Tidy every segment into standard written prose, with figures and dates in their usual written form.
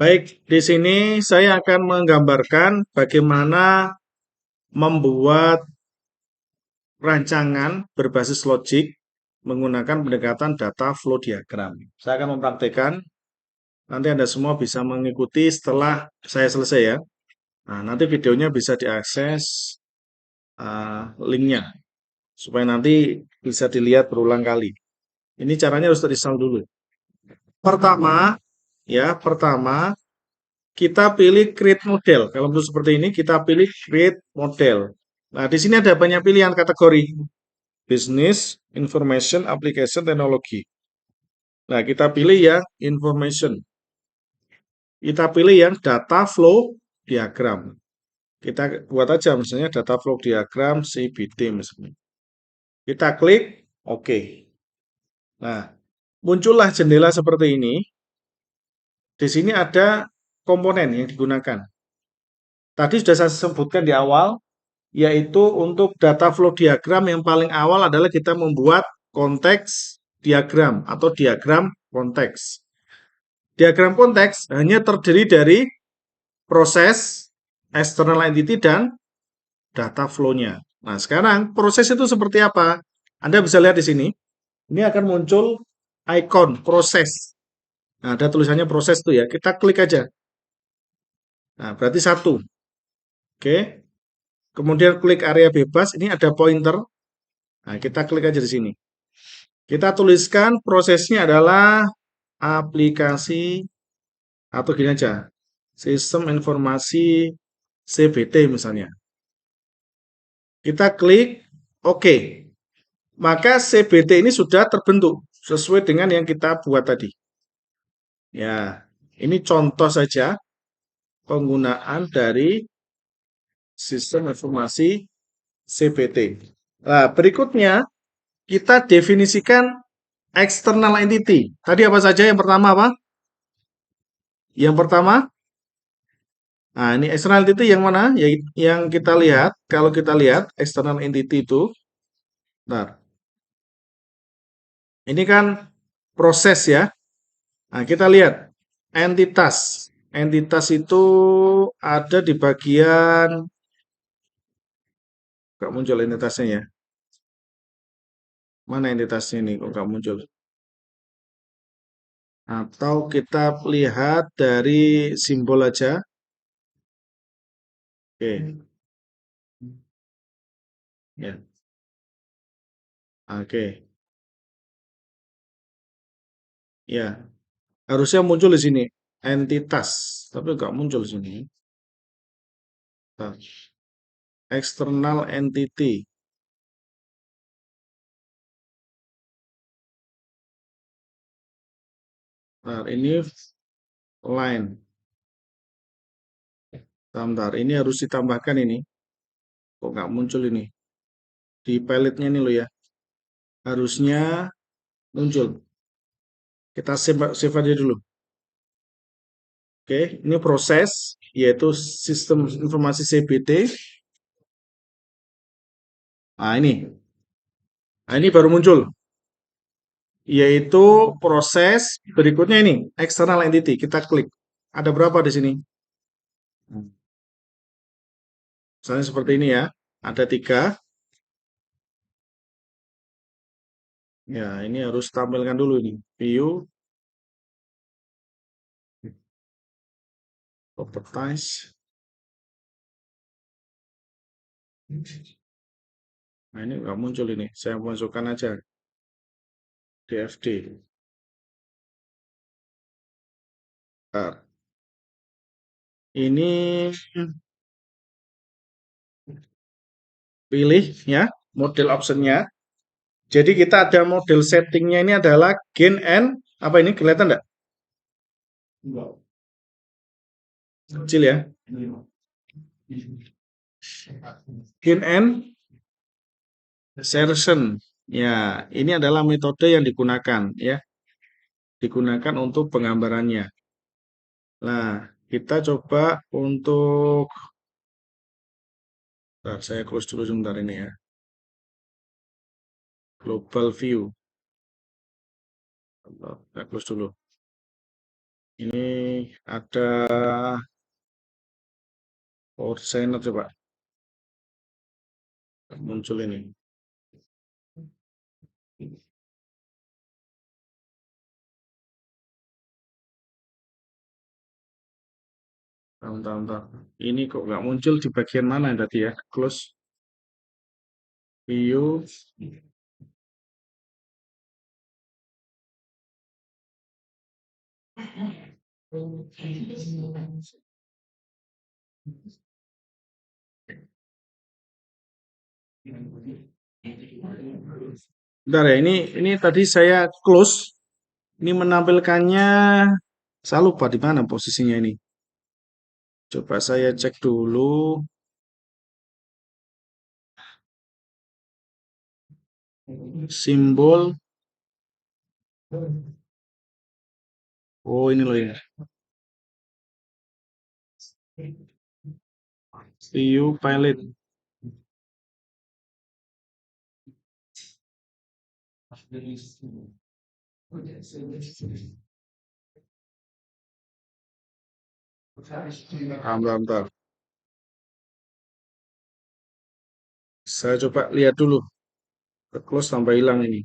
Baik, di sini saya akan menggambarkan bagaimana membuat rancangan berbasis logik menggunakan pendekatan data flow diagram. Saya akan mempraktekkan, nanti Anda semua bisa mengikuti setelah saya selesai ya. Nah, nanti videonya bisa diakses linknya, supaya nanti bisa dilihat berulang kali. Ini caranya harus terinstall dulu. Pertama, kita pilih create model. Kalau untuk seperti ini, kita pilih create model. Nah, di sini ada banyak pilihan kategori. Business, Information, Application, Teknologi. Nah, kita pilih yang Information. Kita pilih yang Data Flow Diagram. Kita buat aja misalnya Data Flow Diagram CBD misalnya. Kita klik OK. Nah, muncullah jendela seperti ini. Di sini ada komponen yang digunakan. Tadi sudah saya sebutkan di awal, yaitu untuk data flow diagram yang paling awal adalah kita membuat konteks diagram atau diagram konteks. Diagram konteks hanya terdiri dari proses, external entity, dan data flow-nya. Nah, sekarang proses itu seperti apa? Anda bisa lihat di sini. Ini akan muncul icon proses. Nah, ada tulisannya proses tuh ya. Kita klik aja. Nah, berarti satu. Oke. Kemudian klik area bebas. Ini ada pointer. Nah, kita klik aja di sini. Kita tuliskan prosesnya adalah aplikasi atau gini aja. Sistem informasi CBT misalnya. Kita klik OK. Maka CBT ini sudah terbentuk sesuai dengan yang kita buat tadi. Ya, ini contoh saja penggunaan dari sistem informasi CBT. Nah, berikutnya kita definisikan external entity. Tadi apa saja? Yang pertama apa? Yang pertama, nah ini external entity yang mana? Yang kita lihat, kalau kita lihat external entity itu, nah, ini kan proses ya. Nah, kita lihat entitas. Entitas itu ada di bagian, nggak muncul entitasnya ya. Mana entitasnya ini? Kok nggak muncul? Atau kita lihat dari simbol aja. Oke, ya, oke, ya. Harusnya muncul di sini entitas, tapi nggak muncul di sini. Nah, external entity. Nah, ini line. Bentar, ini harus ditambahkan ini. Kok nggak muncul ini? Di palette-nya ini loh ya. Harusnya muncul. Kita save aja dulu. Oke, ini proses, yaitu sistem informasi CBT. Nah, ini. Nah, ini baru muncul. Yaitu proses berikutnya ini, external entity. Kita klik. Ada berapa di sini? Misalnya seperti ini ya. Ada 3. Ya, ini harus tampilkan dulu ini. View, properties. Nah, ini nggak muncul ini. Saya masukkan aja. DFD. Bentar. Ini pilih ya, model optionnya. Jadi kita ada model settingnya ini adalah gain and apa ini kelihatan enggak? Kecil ya. Gain and assertion. Ya, ini adalah metode yang digunakan ya. Digunakan untuk penggambarannya. Nah, kita coba untuk saya close dulu sebentar ini ya. Global view. Saya close dulu. Ini ada power designer coba muncul ini. Bentar, bentar. Ini kok nggak muncul di bagian mana tadi ya? Close view. Bentar ya, ini tadi saya close. Ini menampilkannya, saya lupa di mana posisinya ini. Coba saya cek dulu. Simbol. Oh, ini loh ya. View pilot. Bentar, bentar. Saya coba lihat dulu. Close sampai hilang ini.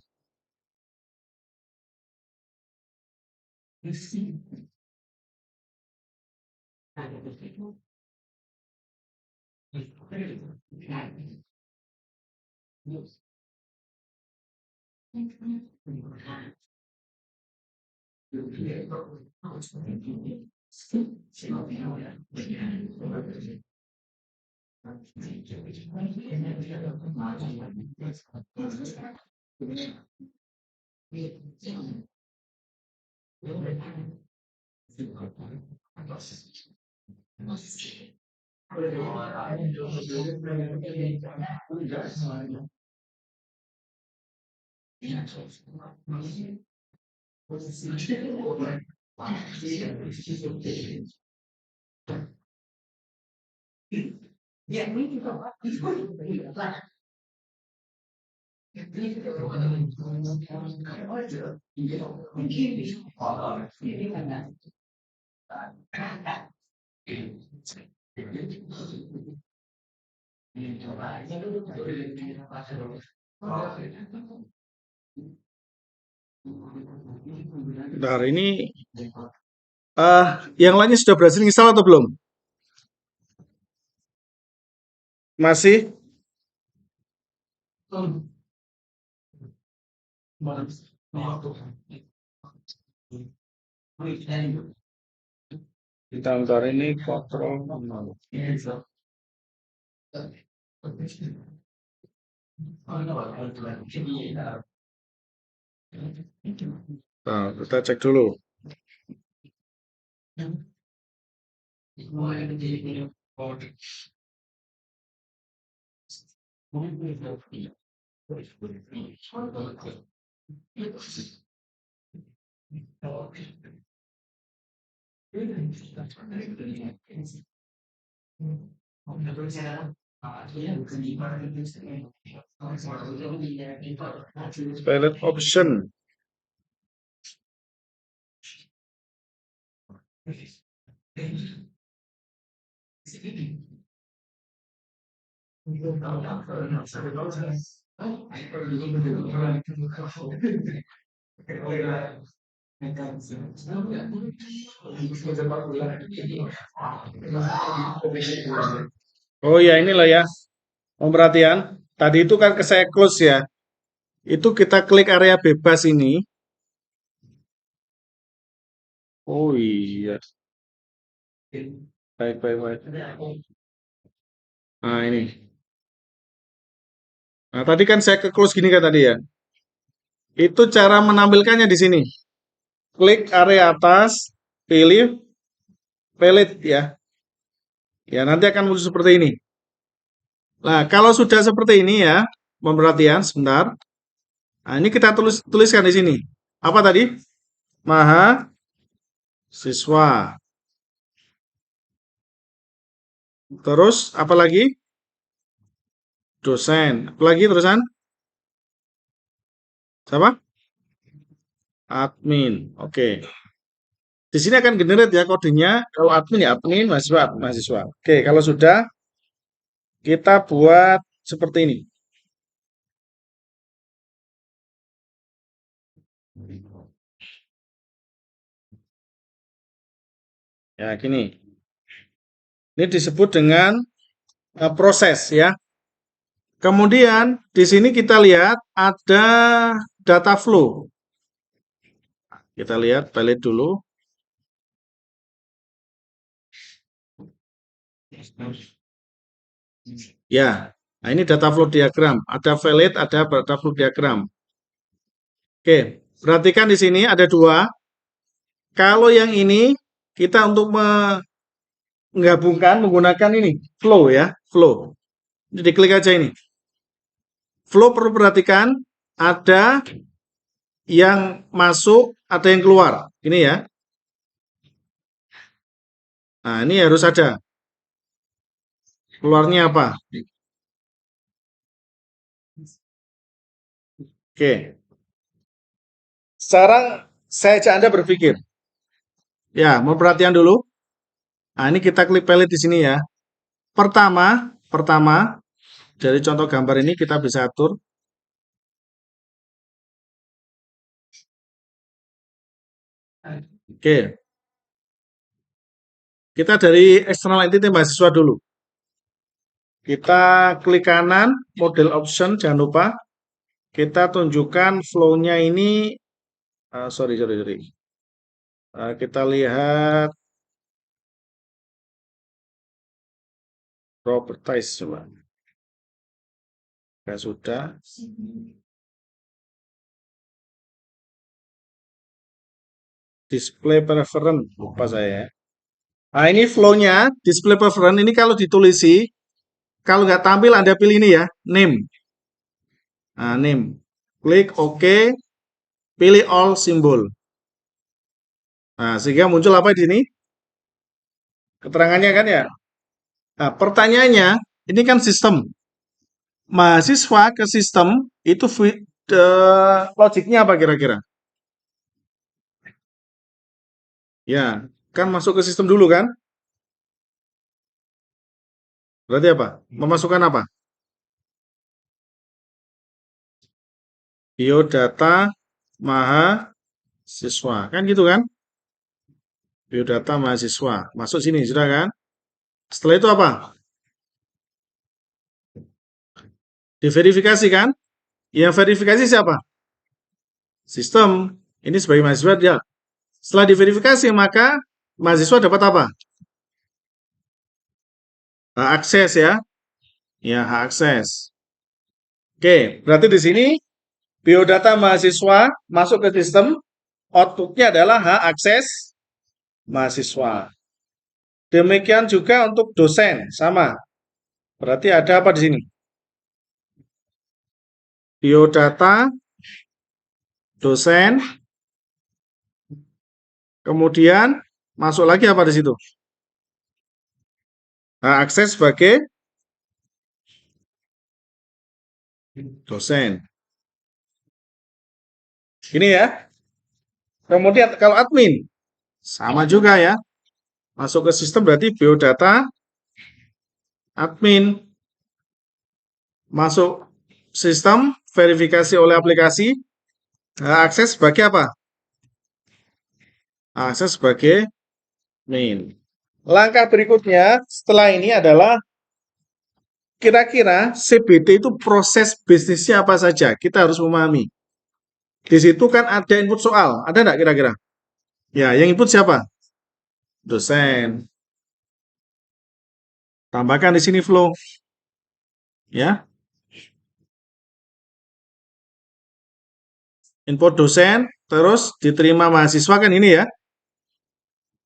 Bentar, ini yang lainnya sudah berhasil install atau belum? Masih? Bentar, ini kontrol. Nah, kita cek dulu. Pilot option. Oh ya, inilah ya. Perhatian. Tadi itu kan ke saya close ya. Itu kita klik area bebas ini. Oh iya. Baik, baik, baik. Nah, ini. Nah, tadi kan saya ke close gini kan tadi ya. Itu cara menampilkannya di sini. Klik area atas, pilih pelit ya. Ya, nanti akan muncul seperti ini. Nah, kalau sudah seperti ini ya, perhatian sebentar. Nah, ini kita tuliskan di sini. Apa tadi? Maha siswa. Terus apa lagi? Dosen. Apa lagi terusan? Siapa? Admin. Oke. Di sini akan generate ya kodenya. Kalau admin ya admin, mahasiswa mahasiswa. Oke, kalau sudah kita buat seperti ini. Ya, gini. Ini disebut dengan proses ya. Kemudian di sini kita lihat ada data flow. Kita lihat valid dulu. Ya, nah ini data flow diagram. Ada valid, ada data flow diagram. Oke, perhatikan di sini ada dua. Kalau yang ini kita untuk menggabungkan menggunakan ini flow ya, flow. Jadi klik aja ini. Flow perlu perhatikan ada yang masuk, ada yang keluar. Ini ya. Nah, ini harus ada. Keluarnya apa? Oke. Sekarang saya ajak Anda berpikir. Ya, mau perhatian dulu. Nah, ini kita klik palette di sini ya. Pertama, dari contoh gambar ini kita bisa atur. Oke. Kita dari external entity mahasiswa dulu. Kita klik kanan, model option, jangan lupa. Kita tunjukkan flow-nya ini, sorry. Kita lihat properties coba. Ya sudah. Display preference, lupa saya. Nah, ini flow-nya, display preference, ini kalau ditulisi, kalau nggak tampil Anda pilih ini ya, name. Nah, name. Klik OK, pilih all symbol. Nah, sehingga muncul apa di sini? Keterangannya kan ya. Nah, pertanyaannya, ini kan sistem. Mahasiswa ke sistem, itu logiknya apa kira-kira? Ya, kan masuk ke sistem dulu kan? Berarti apa? Memasukkan apa? Biodata mahasiswa. Kan gitu kan? Biodata mahasiswa. Masuk sini, sudah kan? Setelah itu apa? Diverifikasi kan? Yang verifikasi siapa? Sistem. Ini sebagai mahasiswa dia. Setelah diverifikasi, maka mahasiswa dapat apa? Hak akses ya. Ya, hak akses. Oke, berarti di sini biodata mahasiswa masuk ke sistem, outputnya adalah hak akses mahasiswa. Demikian juga untuk dosen, sama. Berarti ada apa di sini? Biodata dosen, kemudian masuk lagi apa di situ? Hak akses sebagai dosen. Ini ya. Kemudian kalau admin, sama juga ya. Masuk ke sistem berarti biodata admin. Masuk sistem, verifikasi oleh aplikasi, akses sebagai apa? Akses sebagai main. Langkah berikutnya setelah ini adalah kira-kira CBT itu proses bisnisnya apa saja? Kita harus memahami. Di situ kan ada input soal, ada nggak kira-kira? Ya, yang input siapa? Dosen. Tambahkan di sini flow. Ya, input dosen, terus diterima mahasiswa kan ini ya.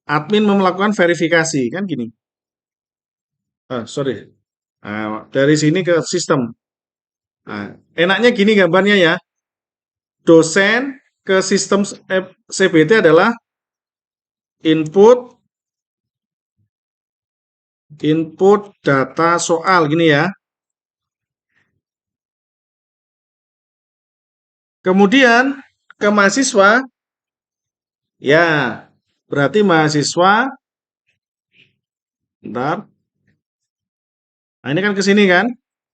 Admin melakukan verifikasi kan gini. Sorry. Dari sini ke sistem. Nah, enaknya gini gambarnya ya. Dosen ke sistem CBT adalah input data soal gini ya. Kemudian ke mahasiswa ya berarti mahasiswa, bentar. Nah, ini kan ke sini kan.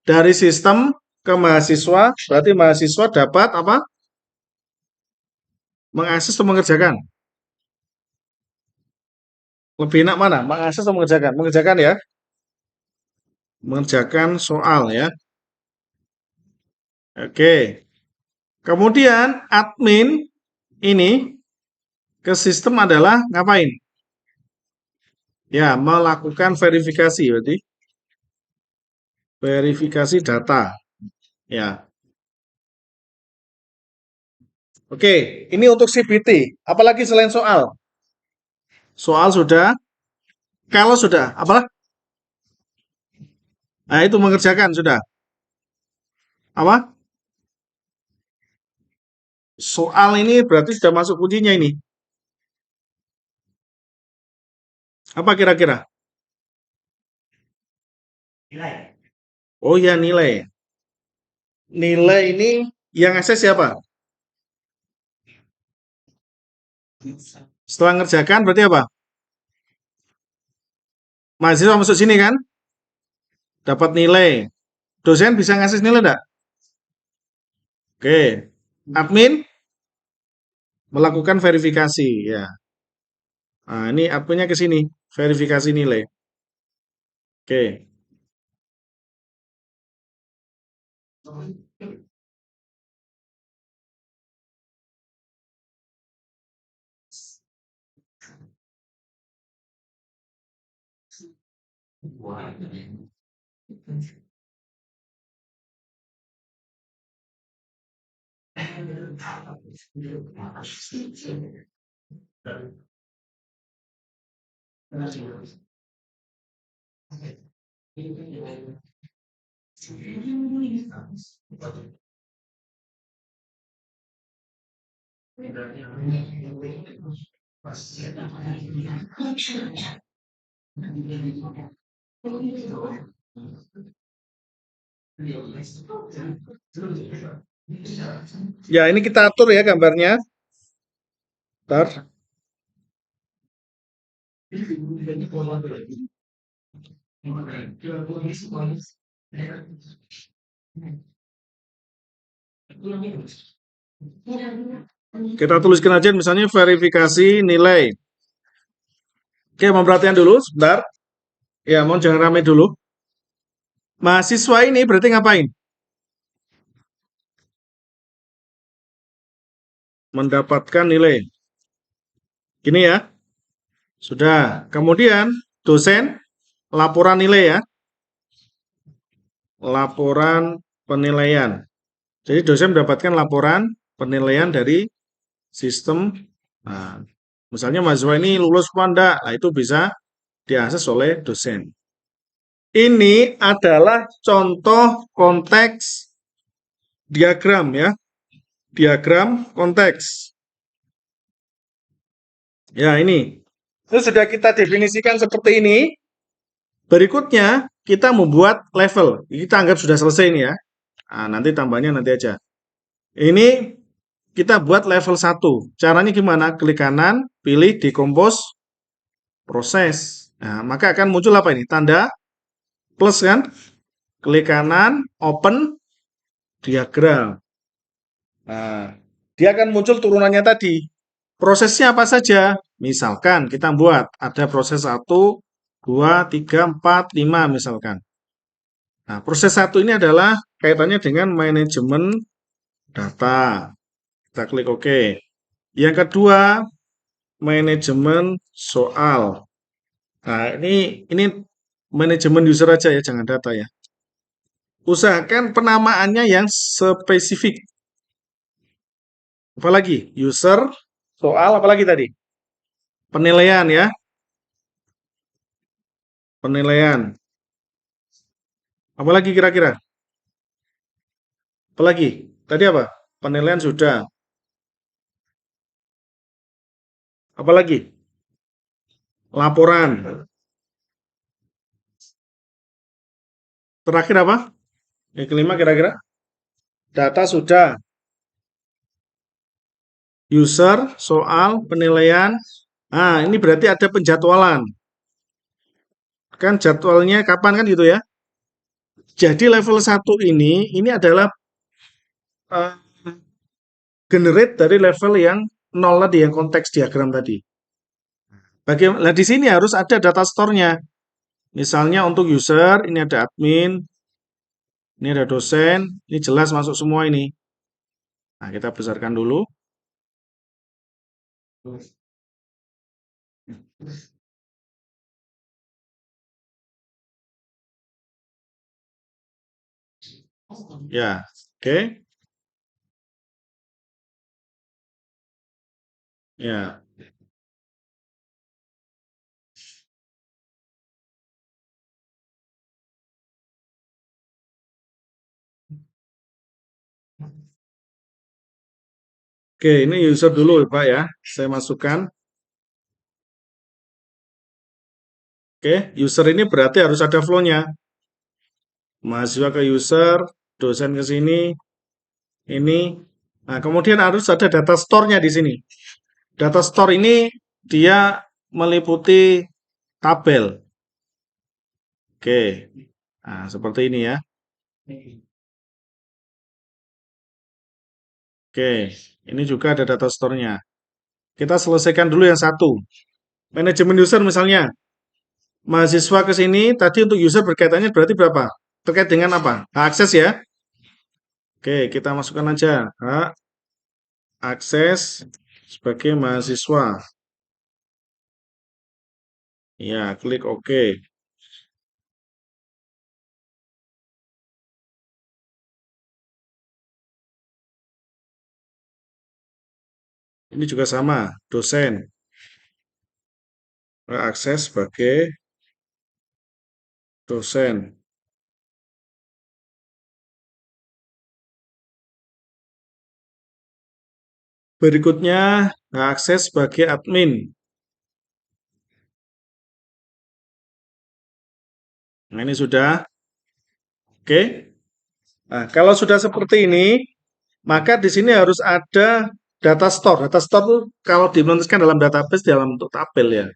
Dari sistem ke mahasiswa, berarti mahasiswa dapat apa? Mengakses atau mengerjakan? Lebih enak mana? Mengakses atau mengerjakan? Mengerjakan ya. Mengerjakan soal ya. Oke. Kemudian admin ini ke sistem adalah ngapain? Ya, melakukan verifikasi berarti. Verifikasi data. Ya. Oke, ini untuk CBT. Apalagi selain soal? Soal sudah. Kalau sudah, apalah? Nah, itu mengerjakan sudah. Apa? Soal ini berarti sudah masuk kuncinya ini. Apa kira-kira? Oh ya, nilai. Nilai ini yang akses siapa? Setelah ngerjakan berarti apa? Mahasiswa masuk sini kan? Dapat nilai. Dosen bisa ngasih nilai enggak? Oke. Admin melakukan verifikasi ya. Nah, ini adminnya ke sini, verifikasi nilai. Oke. Ya, ini kita atur ya gambarnya. Bentar. Kita tuliskan aja misalnya verifikasi nilai. Oke, mau perhatian dulu sebentar. Ya, mohon jangan ramai dulu. Mahasiswa ini berarti ngapain? Mendapatkan nilai. Gini ya. Sudah. Kemudian dosen laporan nilai ya. Laporan penilaian. Jadi dosen mendapatkan laporan penilaian dari sistem. Nah, misalnya mahasiswa ini lulus apa enggak? Nah, itu bisa diakses oleh dosen. Ini adalah contoh konteks diagram ya. Diagram konteks. Ya, ini. Itu sudah kita definisikan seperti ini. Berikutnya, kita membuat level. Kita anggap sudah selesai ini ya. Nah, nanti tambahnya nanti aja. Ini kita buat level 1. Caranya gimana? Klik kanan, pilih decompose, proses. Nah, maka akan muncul apa ini? Tanda plus kan? Klik kanan, open, diagram. Nah, dia akan muncul turunannya tadi. Prosesnya apa saja? Misalkan kita buat ada proses 1, 2, 3, 4, 5 misalkan. Nah, proses 1 ini adalah kaitannya dengan manajemen data. Kita klik OK. Yang kedua, manajemen soal. Nah, ini manajemen user aja ya, jangan data ya. Usahakan penamaannya yang spesifik. Apalagi? User, soal, apalagi tadi? Penilaian ya. Penilaian. Apalagi kira-kira? Apalagi? Tadi apa? Penilaian sudah. Apalagi? Laporan. Terakhir apa? Yang kelima kira-kira? Data sudah. User, soal, penilaian. Nah, ini berarti ada penjadwalan. Kan jadwalnya kapan kan gitu ya. Jadi level satu ini adalah eh, generate dari level yang nol tadi, yang konteks diagram tadi. Bagaimana? Di sini harus ada data store-nya. Misalnya untuk user, ini ada admin, ini ada dosen, ini jelas masuk semua ini. Nah, kita besarkan dulu. Ya, oke. Ya, oke. Ini user dulu, Pak ya. Saya masukkan. Oke, user ini berarti harus ada flow-nya. Mahasiswa ke user, dosen ke sini, ini. Nah, kemudian harus ada data store-nya di sini. Data store ini dia meliputi tabel. Oke. Nah, seperti ini ya. Oke. Ini juga ada data store-nya. Kita selesaikan dulu yang satu. Manajemen user misalnya. Mahasiswa ke sini, tadi untuk user berkaitannya berarti berapa? Terkait dengan apa? Hak akses ya. Oke, kita masukkan aja. Hak akses sebagai mahasiswa. Ya, klik OK. Ini juga sama, dosen. Hak akses sebagai dosen. Berikutnya, hak akses sebagai admin. Nah, ini sudah. Oke. Nah, kalau sudah seperti ini, maka di sini harus ada data store. Data store itu kalau dimenuliskan dalam database dalam bentuk tabel ya.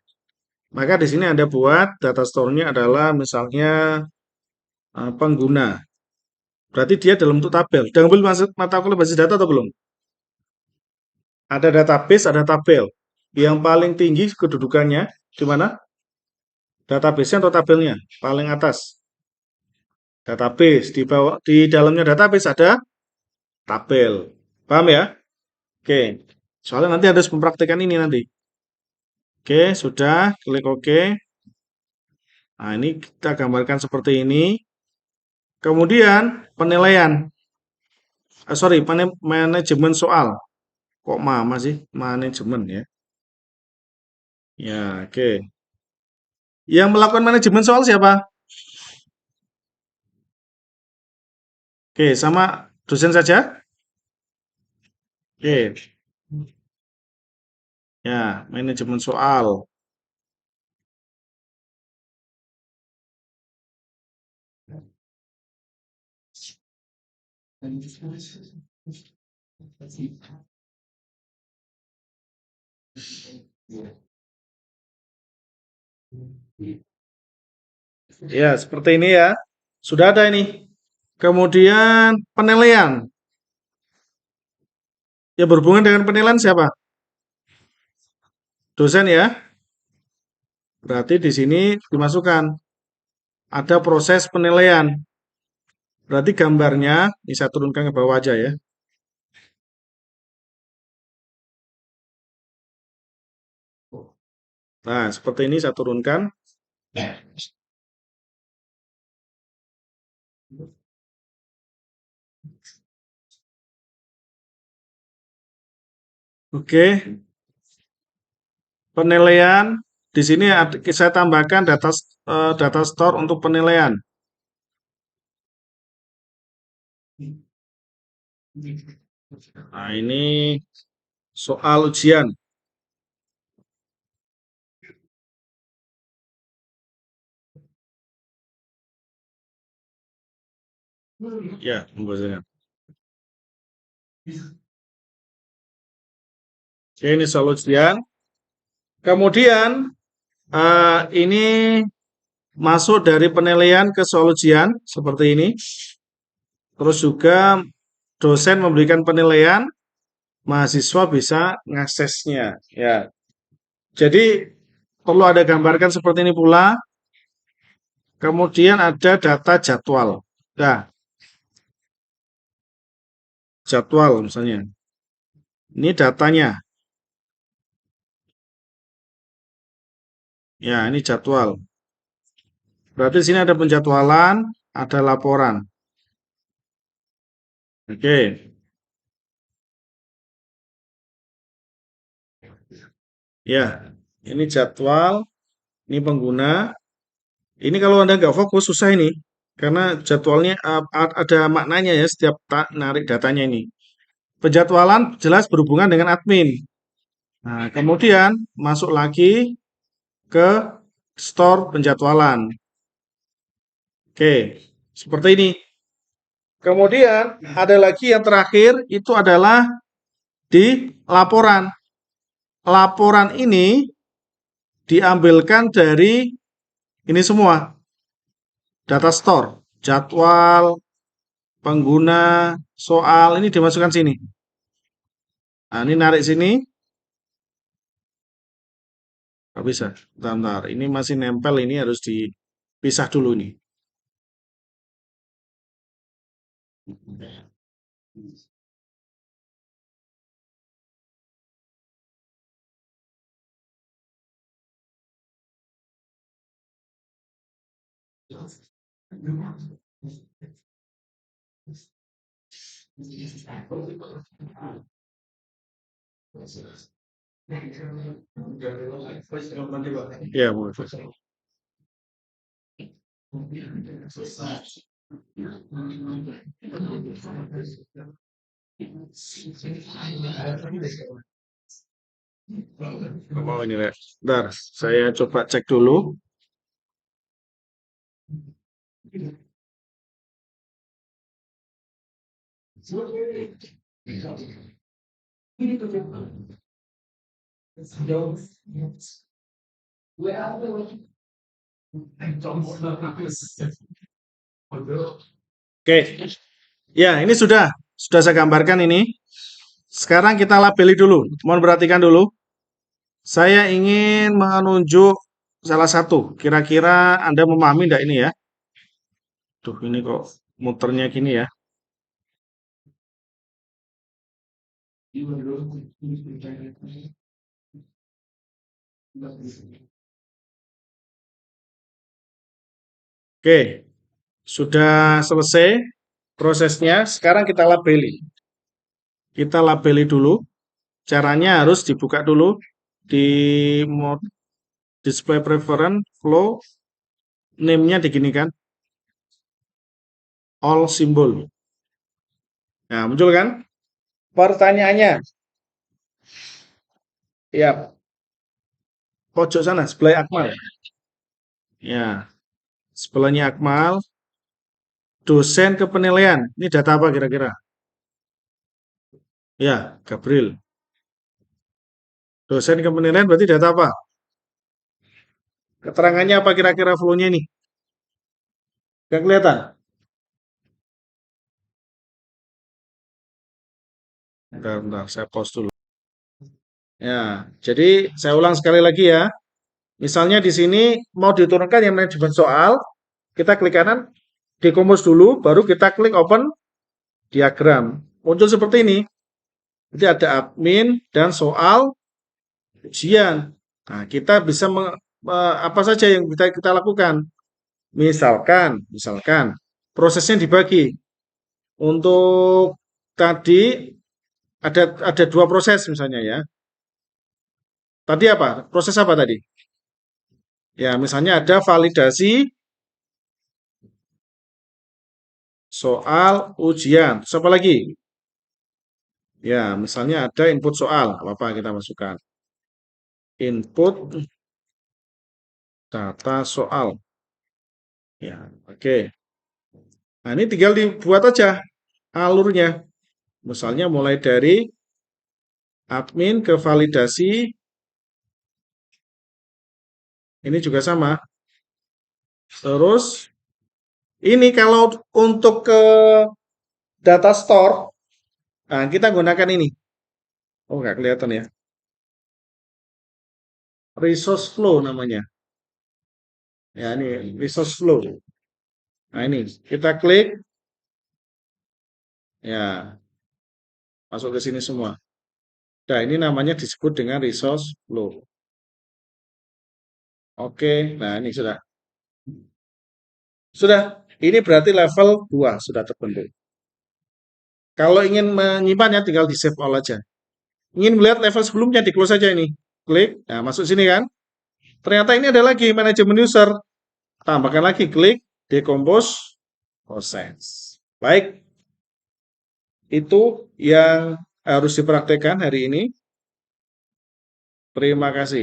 Maka di sini Anda buat data store-nya adalah misalnya pengguna. Berarti dia dalam bentuk tabel. Udah ngambil masuk mata kuliah basis data atau belum? Ada database, ada tabel. Yang paling tinggi kedudukannya di mana? Database-nya atau tabelnya? Paling atas. Database. Di bawah, di dalamnya database ada tabel. Paham ya? Oke. Soalnya nanti harus mempraktikkan ini nanti. Oke, sudah. Klik OK. Nah, ini kita gambarkan seperti ini. Kemudian penilaian. Sorry, manajemen soal. Kok mama sih? Manajemen ya. Ya, oke. Yang melakukan manajemen soal siapa? Oke, sama dosen saja? Oke. Ya, manajemen soal. Ya, seperti ini ya. Sudah ada ini. Kemudian penilaian. Ya, berhubungan dengan penilaian siapa? Dosen ya. Berarti di sini dimasukkan ada proses penilaian. Berarti gambarnya bisa turunkan ke bawah aja ya. Nah, seperti ini saya turunkan. Oke, penilaian di sini saya tambahkan data store untuk penilaian. Nah, ini soal ujian. Ya, pembahasannya. Oke, ini soal ujian. Kemudian ini masuk dari penilaian ke soal ujian seperti ini. Terus juga dosen memberikan penilaian, mahasiswa bisa ngaksesnya. Ya, jadi perlu ada gambarkan seperti ini pula. Kemudian ada data jadwal. Nah, jadwal misalnya. Ini datanya. Ya, ini jadwal. Berarti di sini ada penjadwalan, ada laporan. Oke. Ya, ini jadwal, ini pengguna. Ini kalau Anda nggak fokus susah ini. Karena jadwalnya ada maknanya ya setiap narik datanya ini. Penjadwalan jelas berhubungan dengan admin. Nah, kemudian masuk lagi ke store penjadwalan. Oke, seperti ini. Kemudian ada lagi yang terakhir itu adalah di laporan. Laporan ini diambilkan dari ini semua. Data store, jadwal, pengguna, soal, ini dimasukkan sini. Nah, ini narik sini. Nggak bisa. Bentar. Ini masih nempel, ini harus dipisah dulu nih. Ya, boleh. Oh, ini, Rek. Bentar, saya coba cek dulu. Oke, ya ini sudah saya gambarkan ini. Sekarang kita labeli dulu. Mohon perhatikan dulu. Saya ingin menunjuk salah satu. Kira-kira Anda memahami enggak ini ya? Tuh, ini kok muternya gini ya. Oke, sudah selesai prosesnya. Sekarang kita labeli. Kita labeli dulu. Caranya harus dibuka dulu di mode display preference flow. Name-nya diginikan. All symbol. Nah, muncul kan? Pertanyaannya, ya, pojok sana, sebelah Akmal. Ya, sebelahnya Akmal, dosen kepenilaian. Ini data apa kira-kira? Ya, Gabriel. Dosen kepenilaian berarti data apa? Keterangannya apa kira-kira flow-nya ini? Gak kelihatan? Bentar, saya pause dulu. Ya, jadi saya ulang sekali lagi ya. Misalnya di sini mau diturunkan yang manajemen soal, kita klik kanan, dekompos dulu, baru kita klik open diagram. Muncul seperti ini. Jadi ada admin dan soal ujian. Nah, kita bisa apa saja yang bisa kita lakukan. Misalkan prosesnya dibagi. Untuk tadi ada dua proses misalnya ya. Tadi apa? Proses apa tadi? Ya, misalnya ada validasi soal ujian. Terus apa lagi? Ya, misalnya ada input soal. Apa kita masukkan? Input data soal. Ya, oke. Nah, ini tinggal dibuat aja alurnya. Misalnya mulai dari admin ke validasi Ini juga sama. Terus ini kalau untuk ke data store, nah kita gunakan ini. Oh, nggak kelihatan ya. Resource flow namanya. Ya, ini resource flow. Nah, ini kita klik, ya masuk ke sini semua. Nah, ini namanya disebut dengan resource flow. Oke, nah ini sudah. Sudah, ini berarti level 2 sudah terbentuk. Kalau ingin menyimpannya tinggal di save all aja. Ingin melihat level sebelumnya di close saja ini. Klik, nah masuk sini kan. Ternyata ini ada lagi manajemen user. Tambahkan lagi, klik, decompose, process. Baik, itu yang harus dipraktekkan hari ini. Terima kasih.